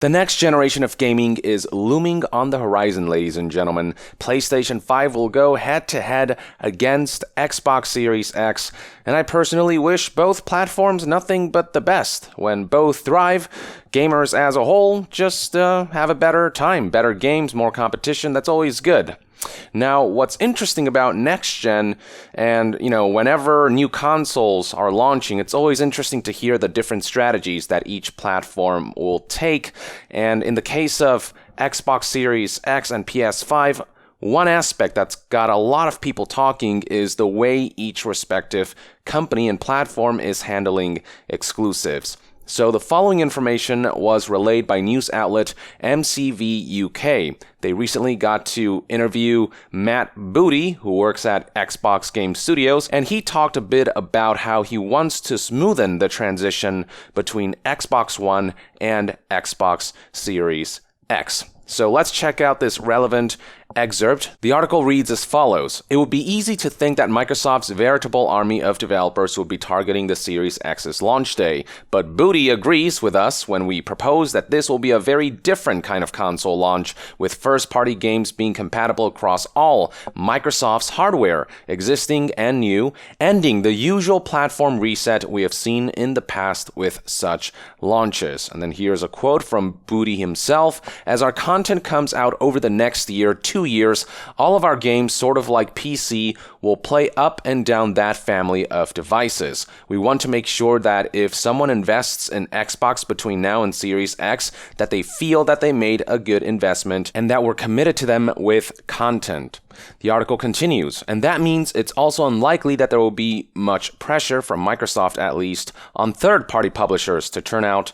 The next generation of gaming is looming on the horizon, ladies and gentlemen. PlayStation 5 will go head-to-head against Xbox Series X, and I personally wish both platforms nothing but the best. When both thrive, gamers as a whole just have a better time, better games, more competition. That's always good. Now, what's interesting about next gen, and whenever new consoles are launching, it's always interesting to hear the different strategies that each platform will take. And in the case of Xbox Series X and PS5, one aspect that's got a lot of people talking is the way each respective company and platform is handling exclusives. So the following information was relayed by news outlet MCV UK. They recently got to interview Matt Booty, who works at Xbox Game Studios, and he talked a bit about how he wants to smoothen the transition between Xbox One and Xbox Series X. So let's check out this relevant excerpt. The article reads as follows. It would be easy to think that Microsoft's veritable army of developers would be targeting the Series X's launch day, but Booty agrees with us when we propose that this will be a very different kind of console launch, with first-party games being compatible across all Microsoft's hardware, existing and new, ending the usual platform reset we have seen in the past with such launches. And then here's a quote from Booty himself. As our content comes out over the next year, 2 years, all of our games, sort of like PC, will play up and down that family of devices. We want to make sure that if someone invests in Xbox between now and Series X, that they feel that they made a good investment and that we're committed to them with content. The article continues, and that means it's also unlikely that there will be much pressure, from Microsoft at least, on third-party publishers to turn out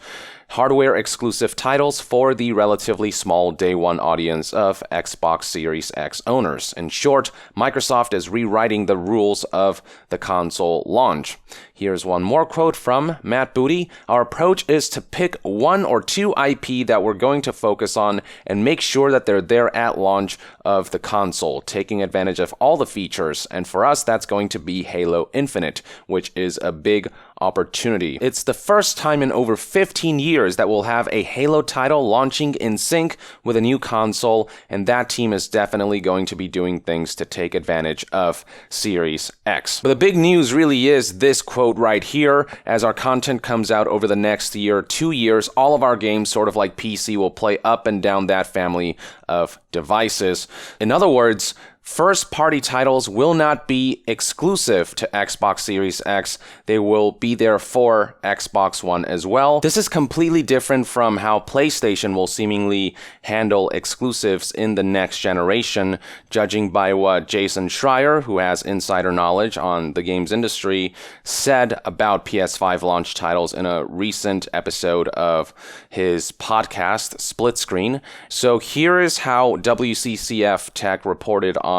hardware-exclusive titles for the relatively small day-one audience of Xbox Series X owners. In short, Microsoft is rewriting the rules of the console launch. Here's one more quote from Matt Booty. Our approach is to pick one or two IP that we're going to focus on and make sure that they're there at launch of the console, taking advantage of all the features. And for us, that's going to be Halo Infinite, which is a big opportunity. It's the first time in over 15 years that we'll have a Halo title launching in sync with a new console, and that team is definitely going to be doing things to take advantage of Series X. But the big news really is this quote right here. As our content comes out over the next year, 2 years, all of our games, sort of like PC, will play up and down that family of devices. In other words, first-party titles will not be exclusive to Xbox Series X. They will be there for Xbox One as well. This is completely different from how PlayStation will seemingly handle exclusives in the next generation, judging by what Jason Schreier, who has insider knowledge on the games industry, said about PS5 launch titles in a recent episode of his podcast, Split Screen. So here is how WCCF Tech reported on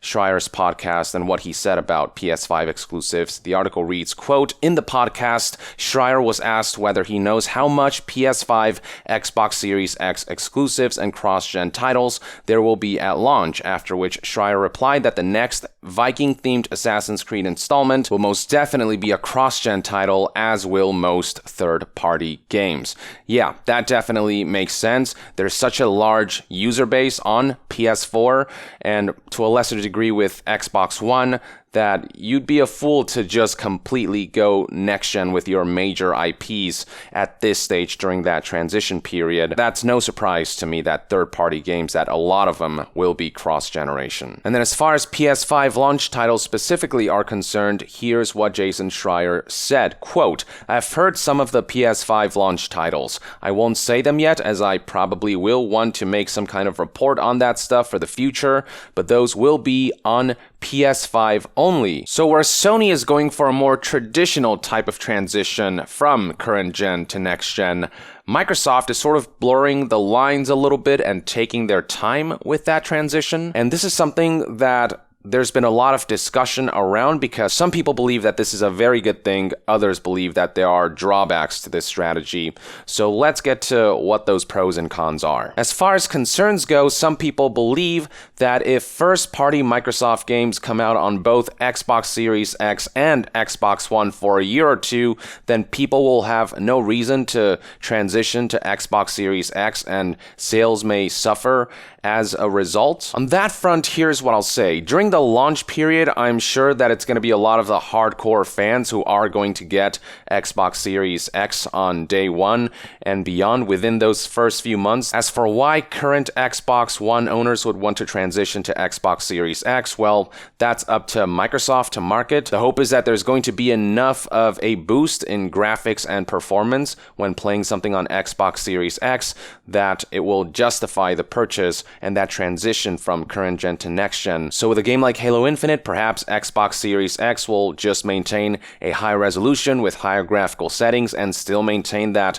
Schreier's podcast and what he said about PS5 exclusives. The article reads, quote, in the podcast, Schreier was asked whether he knows how much PS5, Xbox Series X exclusives and cross-gen titles there will be at launch, after which Schreier replied that the next Viking-themed Assassin's Creed installment will most definitely be a cross-gen title, as will most third-party games. Yeah, that definitely makes sense. There's such a large user base on PS4, and to a lesser degree with Xbox One, that you'd be a fool to just completely go next-gen with your major IPs at this stage during that transition period. That's no surprise to me that third-party games, that a lot of them will be cross-generation. And then as far as PS5 launch titles specifically are concerned, here's what Jason Schreier said, quote, I've heard some of the PS5 launch titles. I won't say them yet, as I probably will want to make some kind of report on that stuff for the future, but those will be on PS5 only. So where Sony is going for a more traditional type of transition from current gen to next gen, Microsoft is sort of blurring the lines a little bit and taking their time with that transition. And this is something that there's been a lot of discussion around because some people believe that this is a very good thing, others believe that there are drawbacks to this strategy. So let's get to what those pros and cons are. As far as concerns go, some people believe that if first-party Microsoft games come out on both Xbox Series X and Xbox One for a year or two, then people will have no reason to transition to Xbox Series X and sales may suffer as a result. On that front, here's what I'll say. During the launch period, I'm sure that it's going to be a lot of the hardcore fans who are going to get Xbox Series X on day one and beyond within those first few months. As for why current Xbox One owners would want to transition to Xbox Series X, well, that's up to Microsoft to market. The hope is that there's going to be enough of a boost in graphics and performance when playing something on Xbox Series X that it will justify the purchase and that transition from current gen to next gen. So with a game like Halo Infinite, perhaps Xbox Series X will just maintain a high resolution with higher graphical settings and still maintain that,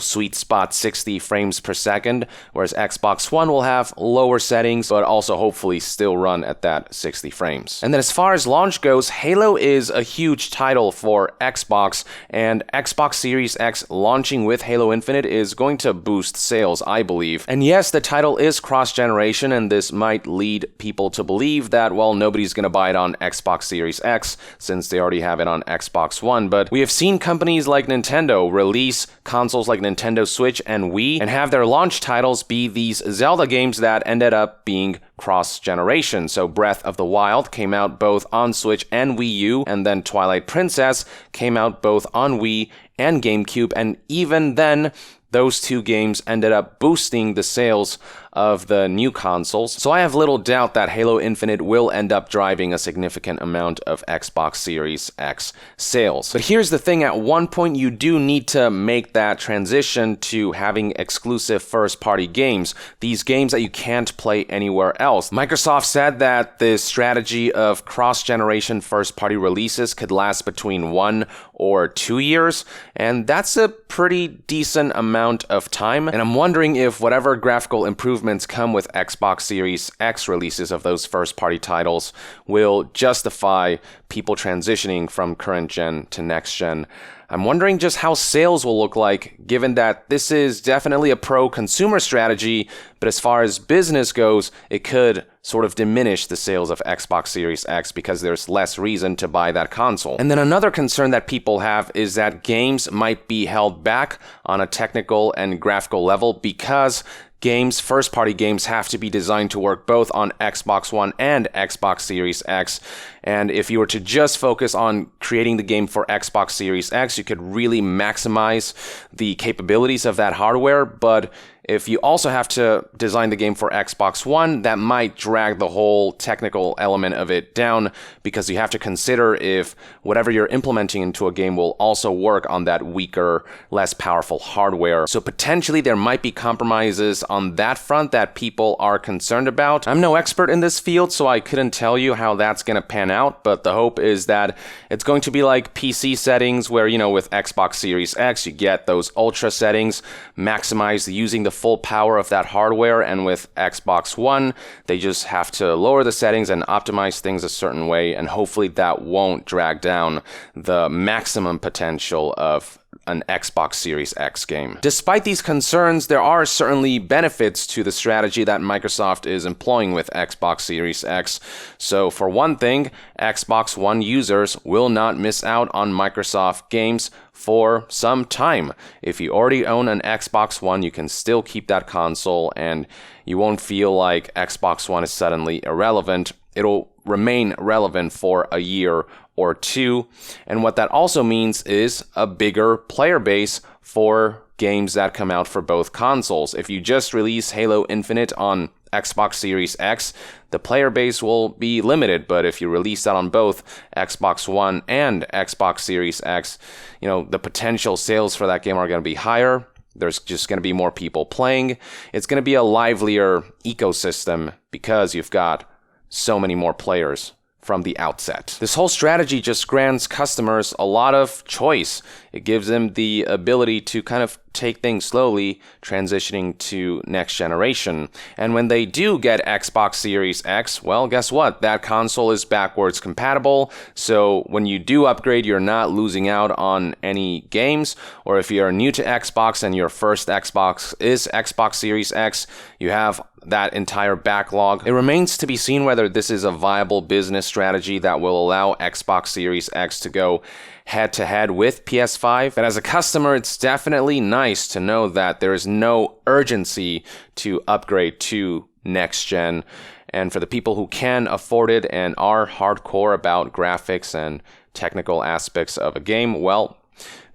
sweet spot 60 frames per second, whereas Xbox One will have lower settings, but also hopefully still run at that 60 frames. And then as far as launch goes, Halo is a huge title for Xbox, and Xbox Series X launching with Halo Infinite is going to boost sales, I believe. And yes, the title is cross-generation, and this might lead people to believe that, well, nobody's going to buy it on Xbox Series X since they already have it on Xbox One, but we have seen companies like Nintendo release consoles like Nintendo Switch and Wii and have their launch titles be these Zelda games that ended up being cross-generation. So Breath of the Wild came out both on Switch and Wii U, and then Twilight Princess came out both on Wii and GameCube, and even then, those two games ended up boosting the sales of the new consoles. So I have little doubt that Halo Infinite will end up driving a significant amount of Xbox Series X sales. But here's the thing, at one point you do need to make that transition to having exclusive first-party games, these games that you can't play anywhere else. Microsoft said that this strategy of cross-generation first-party releases could last between 1 or 2 years, and that's a pretty decent amount of time. And I'm wondering if whatever graphical improvements come with Xbox Series X releases of those first-party titles will justify people transitioning from current gen to next gen. I'm wondering just how sales will look like, given that this is definitely a pro-consumer strategy, but as far as business goes, it could sort of diminish the sales of Xbox Series X because there's less reason to buy that console. And then another concern that people have is that games might be held back on a technical and graphical level because first-party games have to be designed to work both on Xbox One and Xbox Series X. And if you were to just focus on creating the game for Xbox Series X, you could really maximize the capabilities of that hardware. But if you also have to design the game for Xbox One, that might drag the whole technical element of it down because you have to consider if whatever you're implementing into a game will also work on that weaker, less powerful hardware. So potentially there might be compromises on that front that people are concerned about. I'm no expert in this field, so I couldn't tell you how that's going to pan out, but the hope is that it's going to be like PC settings where, with Xbox Series X, you get those ultra settings, maximize using the full power of that hardware, and with Xbox One, they just have to lower the settings and optimize things a certain way, and hopefully that won't drag down the maximum potential of an Xbox Series X game. Despite these concerns, there are certainly benefits to the strategy that Microsoft is employing with Xbox Series X. So for one thing, Xbox One users will not miss out on Microsoft games for some time. If you already own an Xbox One, you can still keep that console and you won't feel like Xbox One is suddenly irrelevant. It'll remain relevant for a year or two. And what that also means is a bigger player base for games that come out for both consoles. If you just release Halo Infinite on Xbox Series X, the player base will be limited, but if you release that on both Xbox One and Xbox Series X, the potential sales for that game are going to be higher. There's just going to be more people playing. It's going to be a livelier ecosystem because you've got so many more players from the outset. This whole strategy just grants customers a lot of choice. It gives them the ability to kind of take things slowly, transitioning to next generation. And when they do get Xbox Series X, well, guess what? That console is backwards compatible, so when you do upgrade, you're not losing out on any games. Or if you're new to Xbox and your first Xbox is Xbox Series X, you have that entire backlog. It remains to be seen whether this is a viable business strategy that will allow Xbox Series X to go head-to-head with PS5. But as a customer, it's definitely nice to know that there is no urgency to upgrade to next gen. And for the people who can afford it and are hardcore about graphics and technical aspects of a game, well,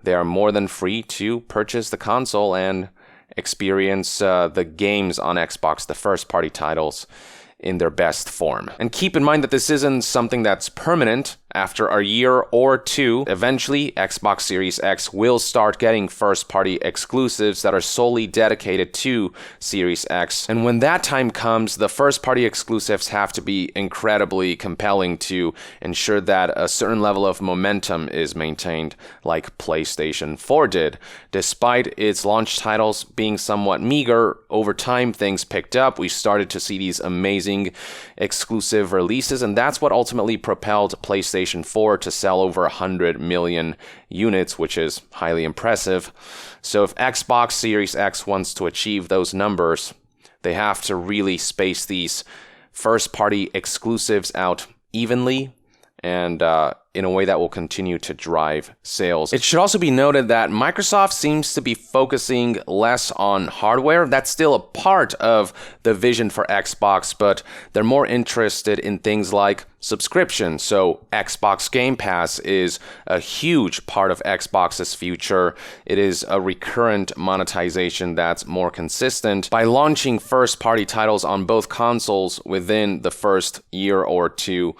they are more than free to purchase the console and experience the games on Xbox, the first-party titles, in their best form. And keep in mind that this isn't something that's permanent. After a year or two, eventually Xbox Series X will start getting first-party exclusives that are solely dedicated to Series X. And when that time comes, the first-party exclusives have to be incredibly compelling to ensure that a certain level of momentum is maintained, like PlayStation 4 did. Despite its launch titles being somewhat meager, over time things picked up. We started to see these amazing exclusive releases, and that's what ultimately propelled PlayStation 4 to sell over 100 million units, which is highly impressive. So if Xbox Series X wants to achieve those numbers, they have to really space these first-party exclusives out evenly and in a way that will continue to drive sales. It should also be noted that Microsoft seems to be focusing less on hardware. That's still a part of the vision for Xbox, but they're more interested in things like subscription. So Xbox Game Pass is a huge part of Xbox's future. It is a recurrent monetization that's more consistent. By launching first-party titles on both consoles within the first year or two,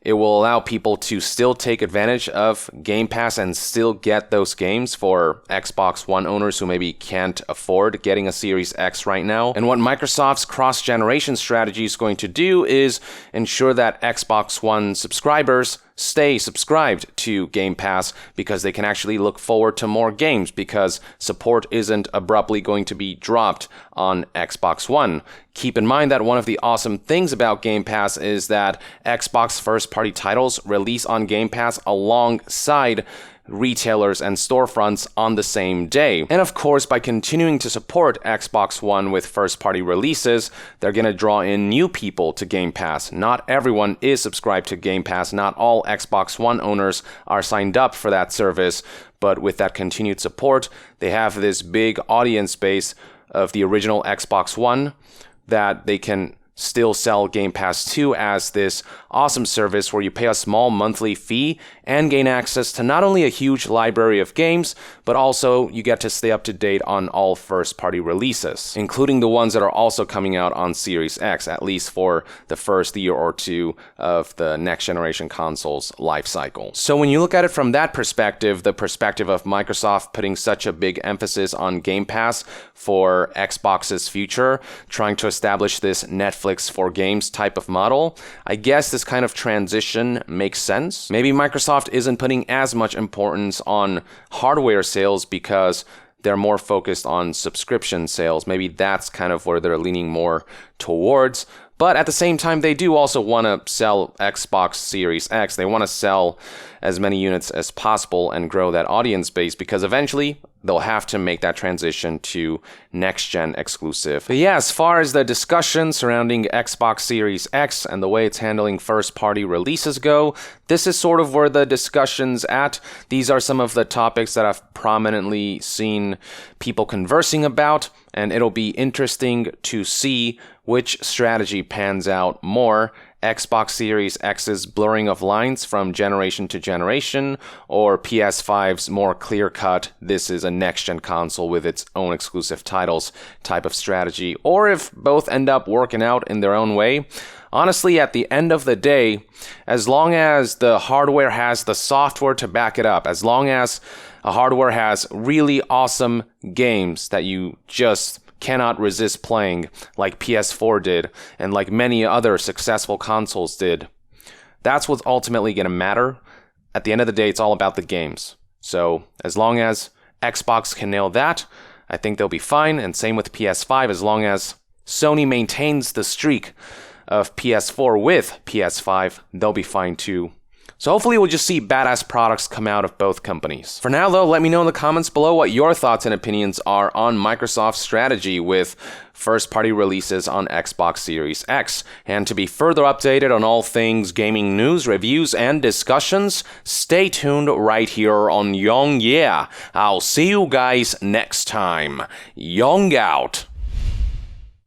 it will allow people to still take advantage of Game Pass and still get those games for Xbox One owners who maybe can't afford getting a Series X right now. And what Microsoft's cross-generation strategy is going to do is ensure that Xbox One subscribers stay subscribed to Game Pass because they can actually look forward to more games because support isn't abruptly going to be dropped on Xbox One. Keep in mind that one of the awesome things about Game Pass is that Xbox first-party titles release on Game Pass alongside retailers and storefronts on the same day. And of course, by continuing to support Xbox One with first-party releases, they're going to draw in new people to Game Pass. Not everyone is subscribed to Game Pass. Not all Xbox One owners are signed up for that service. But with that continued support, they have this big audience base of the original Xbox One that they can still sell Game Pass to as this awesome service where you pay a small monthly fee and gain access to not only a huge library of games, but also you get to stay up to date on all first-party releases, including the ones that are also coming out on Series X, at least for the first year or two of the next-generation console's life cycle. So when you look at it from that perspective, the perspective of Microsoft putting such a big emphasis on Game Pass for Xbox's future, trying to establish this Netflix for games type of model, I guess this kind of transition makes sense. Maybe Microsoft isn't putting as much importance on hardware sales because they're more focused on subscription sales. Maybe that's kind of where they're leaning more towards. But at the same time, they do also want to sell Xbox Series X. They want to sell as many units as possible and grow that audience base because eventually they'll have to make that transition to next-gen exclusive. But yeah, as far as the discussion surrounding Xbox Series X and the way it's handling first-party releases go, this is sort of where the discussion's at. These are some of the topics that I've prominently seen people conversing about, and it'll be interesting to see which strategy pans out more. Xbox Series X's blurring of lines from generation to generation, or PS5's more clear-cut, this is a next-gen console with its own exclusive titles type of strategy, or if both end up working out in their own way. Honestly, at the end of the day, as long as the hardware has the software to back it up, as long as a hardware has really awesome games that you just cannot resist playing, like PS4 did, and like many other successful consoles did, that's what's ultimately going to matter. At the end of the day, it's all about the games. So as long as Xbox can nail that, I think they'll be fine, and same with PS5 as long as Sony maintains the streak of PS4 with PS5, they'll be fine too. So hopefully we'll just see badass products come out of both companies. For now though, let me know in the comments below what your thoughts and opinions are on Microsoft's strategy with first-party releases on Xbox Series X. And to be further updated on all things gaming news, reviews, and discussions, stay tuned right here on Young Yeah. I'll see you guys next time. Young out.